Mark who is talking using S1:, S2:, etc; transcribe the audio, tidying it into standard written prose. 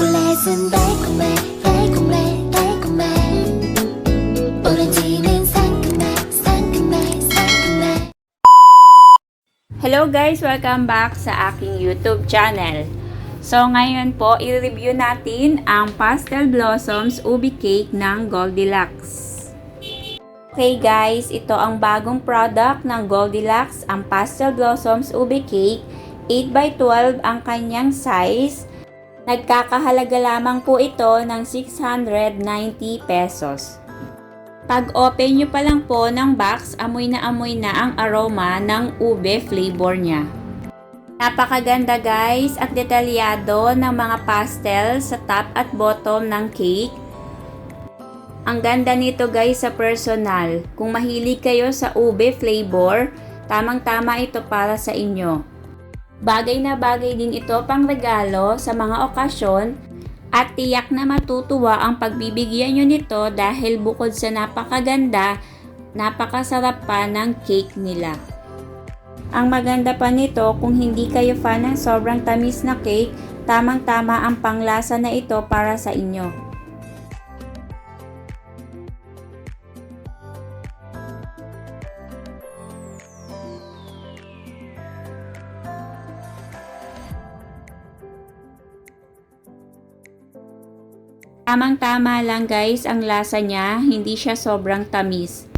S1: 초콜릿은 달콤해 달콤해 달콤해 오렌지는 상큼해 상큼해 상큼해.
S2: Hello guys! Welcome back sa aking YouTube channel. So ngayon po, i-review natin ang Pastel Blossoms Ubi Cake ng Goldilocks. Okay guys, ito ang bagong product ng Goldilocks, ang Pastel Blossoms Ubi Cake. 8x12 ang kanyang size. Nagkakahalaga lamang po ito ng 690 pesos. Pag open nyo pa lang po ng box, amoy na ang aroma ng ube flavor niya. Napakaganda guys at detalyado ng mga pastel sa top at bottom ng cake. Ang ganda nito guys sa personal. Kung mahilig kayo sa ube flavor, tamang-tama ito para sa inyo. Bagay na bagay din ito pang regalo sa mga okasyon at tiyak na matutuwa ang pagbibigyan nyo nito dahil bukod sa napakaganda, napakasarap pa ng cake nila. Ang maganda pa nito, kung hindi kayo fan ng sobrang tamis na cake, tamang-tama ang panglasa na ito para sa inyo. Tamang-tama lang guys ang lasa niya, hindi siya sobrang tamis.